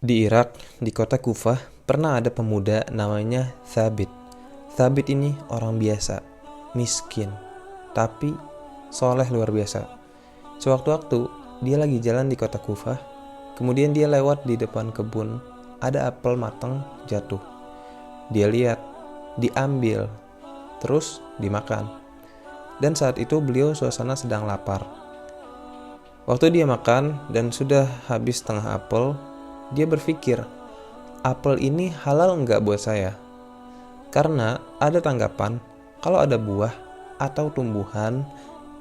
Di Irak, di kota Kufah, pernah ada pemuda namanya Thabit. Thabit ini orang biasa, miskin, tapi soleh luar biasa. Sewaktu-waktu, dia lagi jalan di kota Kufah, kemudian dia lewat di depan kebun, ada apel matang jatuh. Dia lihat, diambil, terus dimakan. Dan saat itu beliau suasana sedang lapar. Waktu dia makan dan sudah habis setengah apel, dia berpikir, apel ini halal nggak buat saya? Karena ada tanggapan, kalau ada buah atau tumbuhan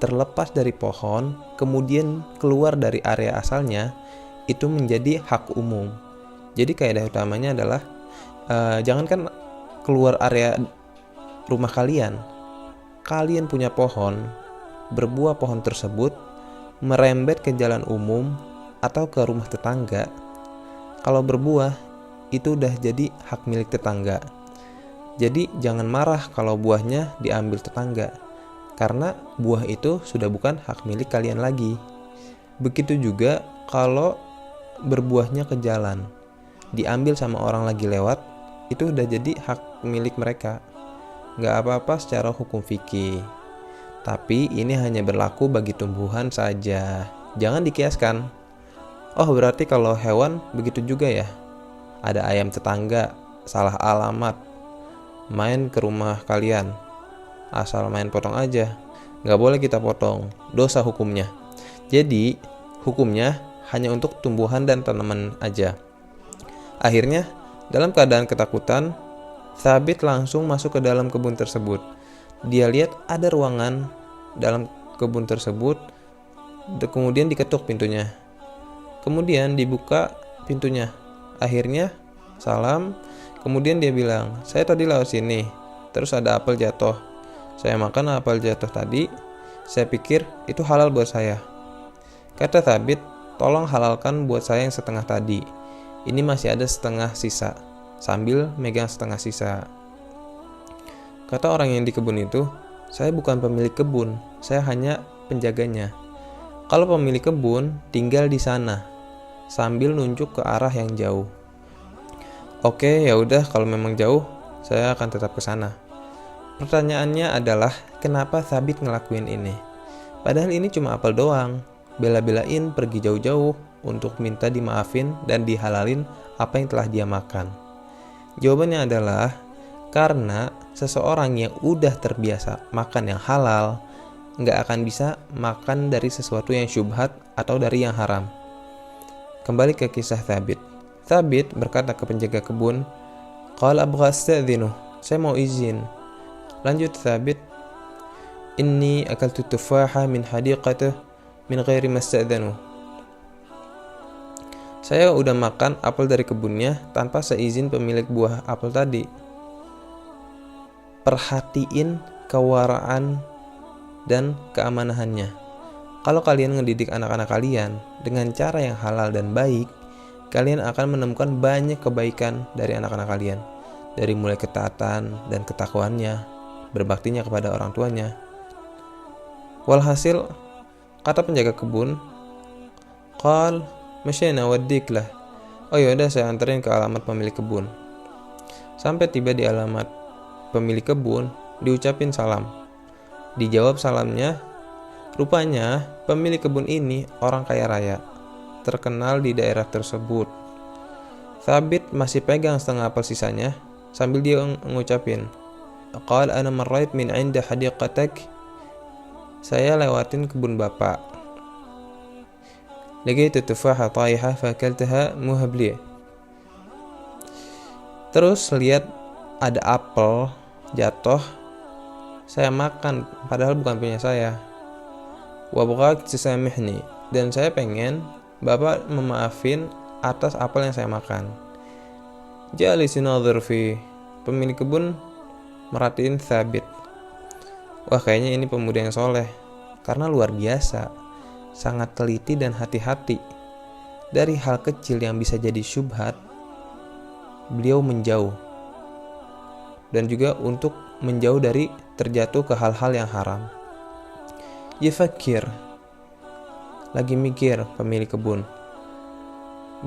terlepas dari pohon, kemudian keluar dari area asalnya, itu menjadi hak umum. Jadi kaidah utamanya adalah, jangankan keluar area rumah kalian punya pohon, berbuah pohon tersebut, merembet ke jalan umum atau ke rumah tetangga. Kalau berbuah, itu udah jadi hak milik tetangga. Jadi jangan marah kalau buahnya diambil tetangga, karena buah itu sudah bukan hak milik kalian lagi. Begitu juga kalau berbuahnya ke jalan, diambil sama orang lagi lewat, itu udah jadi hak milik mereka. Nggak apa-apa secara hukum fikih. Tapi ini hanya berlaku bagi tumbuhan saja. Jangan dikiaskan. Oh, berarti kalau hewan begitu juga ya? Ada ayam tetangga, salah alamat, main ke rumah kalian. Asal main potong aja. Nggak boleh kita potong, dosa hukumnya. Jadi, hukumnya hanya untuk tumbuhan dan tanaman aja. Akhirnya, dalam keadaan ketakutan, Thabit langsung masuk ke dalam kebun tersebut. Dia lihat ada ruangan dalam kebun tersebut, kemudian diketuk pintunya. Kemudian dibuka pintunya. Akhirnya salam. Kemudian dia bilang, saya tadi lewat sini, terus ada apel jatuh. Saya makan apel jatuh tadi. Saya pikir itu halal buat saya. Kata Thabit, tolong halalkan buat saya yang setengah tadi. Ini masih ada setengah sisa. Sambil megang setengah sisa. Kata orang yang di kebun itu, saya bukan pemilik kebun, saya hanya penjaganya. Kalau pemilik kebun tinggal di sana, sambil nunjuk ke arah yang jauh. Oke, ya udah kalau memang jauh, saya akan tetap ke sana. Pertanyaannya adalah, kenapa Thabit ngelakuin ini? Padahal ini cuma apel doang. Bela-belain pergi jauh-jauh untuk minta dimaafin dan dihalalin apa yang telah dia makan. Jawabannya adalah, karena seseorang yang udah terbiasa makan yang halal, nggak akan bisa makan dari sesuatu yang syubhat atau dari yang haram. Kembali ke kisah Thabit. Thabit berkata ke penjaga kebun, "Qala abgha astadhinu, saya mau izin." Lanjut Thabit, "Inni akaltu tufaha min hadiqatih min ghairi masta'dhanu." Saya udah makan apel dari kebunnya tanpa seizin pemilik buah apel tadi. Perhatiin kewaraan dan keamanahannya. Kalau kalian ngedidik anak-anak kalian dengan cara yang halal dan baik, kalian akan menemukan banyak kebaikan dari anak-anak kalian. Dari mulai ketaatan dan ketakwaannya, berbaktinya kepada orang tuanya. Walhasil, kata penjaga kebun, "Qal, masyana waddik lah." Oh yaudah, saya anterin ke alamat pemilik kebun. Sampai tiba di alamat pemilik kebun, diucapin salam. Dijawab salamnya, rupanya pemilik kebun ini orang kaya raya, terkenal di daerah tersebut. Thabit masih pegang setengah apel sisanya, sambil dia ngucapin, "Qal ana marrait min 'inda hadiqatak." Saya lewatin kebun bapak. Laqaitu tufaha taiha fakaltaha muhabli. Terus lihat ada apel jatuh, saya makan padahal bukan punya saya. Wa bghak tusamihni, dan saya pengen bapak memaafin atas apel yang saya makan. Jalisi nadhir fi, pemilik kebun merhatiin Thabit. Wah, kayaknya ini pemuda yang soleh, karena luar biasa, sangat teliti dan hati-hati. Dari hal kecil yang bisa jadi syubhat, beliau menjauh. Dan juga untuk menjauh dari terjatuh ke hal-hal yang haram. Yafakir, lagi mikir pemilik kebun.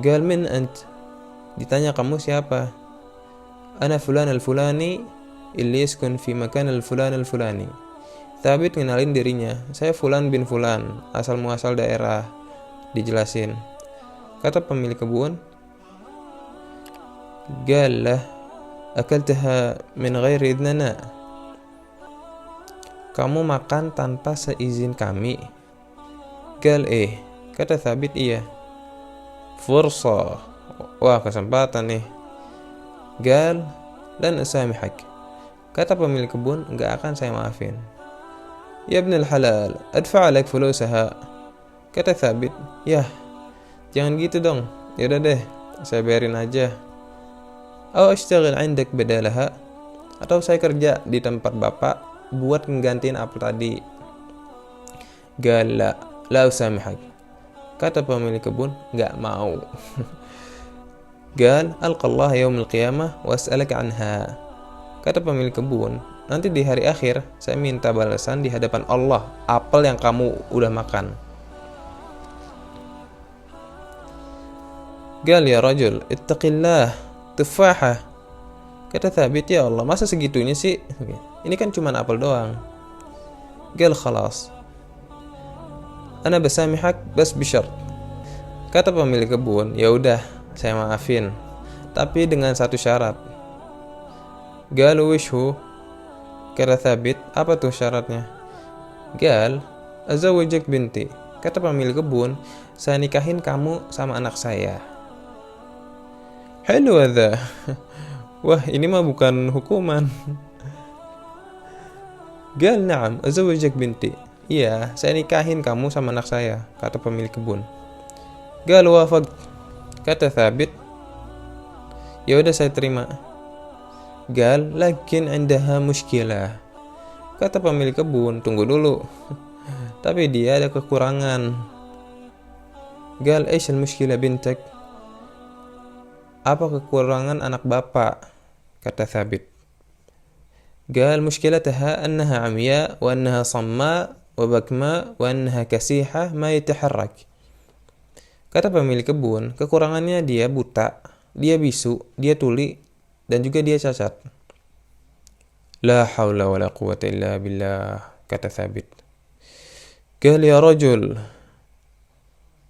Gal min ant, Ditanya, kamu siapa? Ana fulan al-fulani illi yaskun fi makan al-fulan al-fulani. Thabit ngenalin dirinya, saya fulan bin fulan, asal muasal daerah. Dijelasin. Kata pemilik kebun, قال له أكلتها من غير إذننا. Kamu makan tanpa seizin kami? قال kata Thabit, iya. فرصة, wah kesempatan nih. قال لن أسامحك. Kata pemilik kebun, enggak akan saya maafin. Ya ibn al-halal, adfa' lak fulusaha. Kata Thabit, yah, jangan gitu dong. Yaudah deh, saya bayarin aja. Aw ashtaghil 'indak badalaha. Atau saya kerja di tempat bapak buat menggantiin apel tadi. Qal la usamihak. Kata pemilik kebun, enggak mau. Qal alqallah yaumil qiyamah was'alaka anha. Kata pemilik kebun, nanti di hari akhir saya minta balasan di hadapan Allah apel yang kamu udah makan. Qal ya rajul ittaqillah tufahah. Kata Thabit, ya Allah, masa segitunya sih? Ini kan cuma apel doang. Qal khalas ana basamihak bas bisyart. Kata pemilik kebun, ya udah, saya maafin, tapi dengan satu syarat. Qal wishhu. Kata Thabit, apa tuh syaratnya? Qal azawajak binti. Kata pemilik kebun, saya nikahin kamu sama anak saya. Halu hadha. Wah, ini mah bukan hukuman. Qal na'am azawajak binti. Iya, saya nikahin kamu sama anak saya, kata pemilik kebun. Qal wafaq. Kata Thabit, ya udah saya terima. Qal lakin indaha mushkilah. Kata pemilik kebun, tunggu dulu. Tapi dia ada kekurangan. Qal aish al-mushkilah bintak. Apa kekurangan anak bapak? Kata Thabit. Qal mushkilataha annaha amya wa annaha samma wa bakma wa annaha kasihah ma yataharrak. Kata pemilik kebun, kekurangannya dia buta, dia bisu, dia tuli, dan juga dia cacat. La haula wa la quwwata illa billah. Kata Thabit. Qal ya rajul,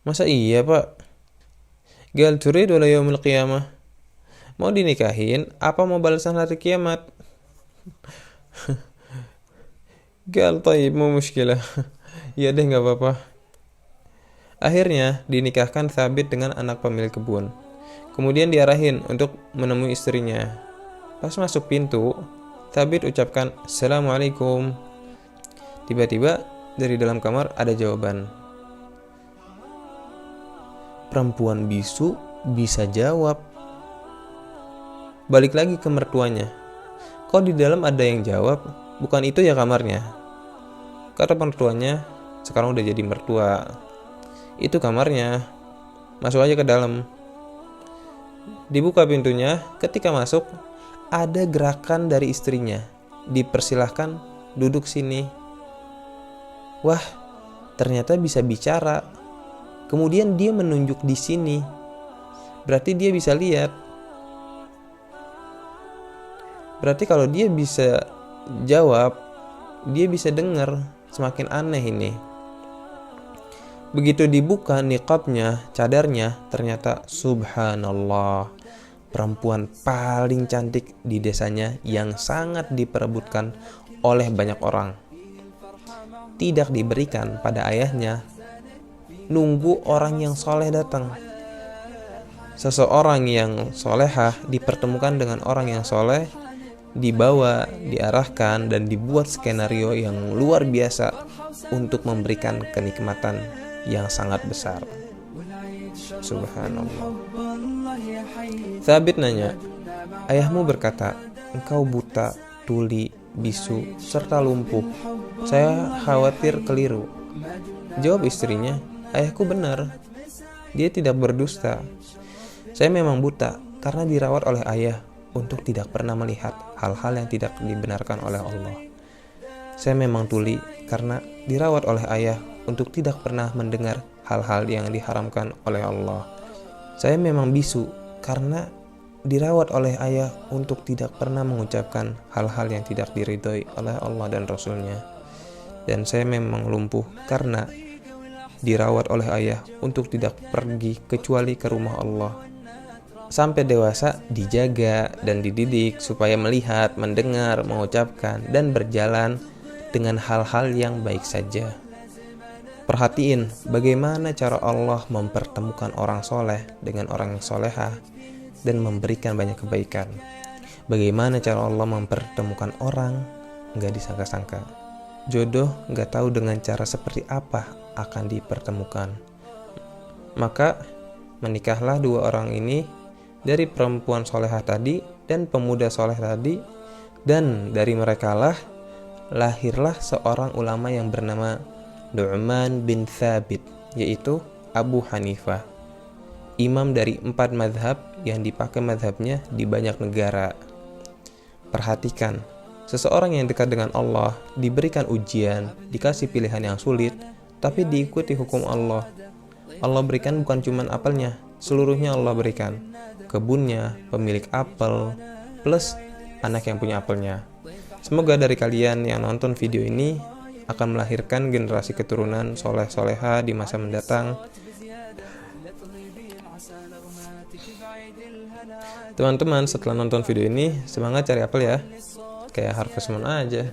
masa iya pak? Qal turid wala yaumil qiyamah. Mau dinikahin apa mau balasan hari kiamat? Qal tayyib, mau muskilah. Ya deh, gak apa-apa. Akhirnya dinikahkan Thabit dengan anak pemilik kebun. Kemudian diarahin untuk menemui istrinya. Pas masuk pintu, Thabit ucapkan Assalamualaikum. Tiba-tiba dari dalam kamar ada jawaban. Perempuan bisu bisa jawab. Balik lagi ke mertuanya. Kok di dalam ada yang jawab? Bukan itu ya kamarnya? Kata mertuanya, sekarang udah jadi mertua. Itu kamarnya. Masuk aja ke dalam. Dibuka pintunya, ketika masuk ada gerakan dari istrinya. Dipersilahkan duduk sini. Wah, ternyata bisa bicara. Kemudian dia menunjuk di sini. Berarti dia bisa lihat. Berarti kalau dia bisa jawab, dia bisa dengar. Semakin aneh ini. Begitu dibuka niqabnya, cadarnya, ternyata subhanallah, perempuan paling cantik di desanya yang sangat diperebutkan oleh banyak orang. Tidak diberikan pada ayahnya, nunggu orang yang soleh datang. Seseorang yang solehah dipertemukan dengan orang yang soleh, dibawa, diarahkan, dan dibuat skenario yang luar biasa untuk memberikan kenikmatan yang sangat besar. Subhanallah. Thabit nanya, ayahmu berkata, engkau buta, tuli, bisu, serta lumpuh. Saya khawatir keliru. Jawab istrinya, ayahku benar. Dia tidak berdusta. Saya memang buta karena dirawat oleh ayah untuk tidak pernah melihat hal-hal yang tidak dibenarkan oleh Allah. Saya memang tuli karena dirawat oleh ayah untuk tidak pernah mendengar hal-hal yang diharamkan oleh Allah. Saya memang bisu karena dirawat oleh ayah untuk tidak pernah mengucapkan hal-hal yang tidak diridhoi oleh Allah dan Rasulnya. Dan saya memang lumpuh karena dirawat oleh ayah untuk tidak pergi kecuali ke rumah Allah. Sampai dewasa dijaga dan dididik supaya melihat, mendengar, mengucapkan, dan berjalan dengan hal-hal yang baik saja. Perhatiin bagaimana cara Allah mempertemukan orang soleh dengan orang yang solehah dan memberikan banyak kebaikan. Bagaimana cara Allah mempertemukan orang nggak disangka-sangka. Jodoh nggak tahu dengan cara seperti apa akan dipertemukan. Maka menikahlah dua orang ini, dari perempuan solehah tadi dan pemuda soleh tadi, dan dari merekalah lahirlah seorang ulama yang bernama Nu'man bin Thabit, yaitu Abu Hanifah, imam dari 4 mazhab yang dipakai mazhabnya di banyak negara. Perhatikan, seseorang yang dekat dengan Allah diberikan ujian, dikasih pilihan yang sulit, tapi diikuti hukum Allah. Allah berikan bukan cuma apelnya, seluruhnya Allah berikan. Kebunnya, pemilik apel, plus anak yang punya apelnya. Semoga dari kalian yang nonton video ini akan melahirkan generasi keturunan soleh-soleha di masa mendatang. Teman-teman, setelah nonton video ini, semangat cari apel ya. Kayak Harvest Moon aja.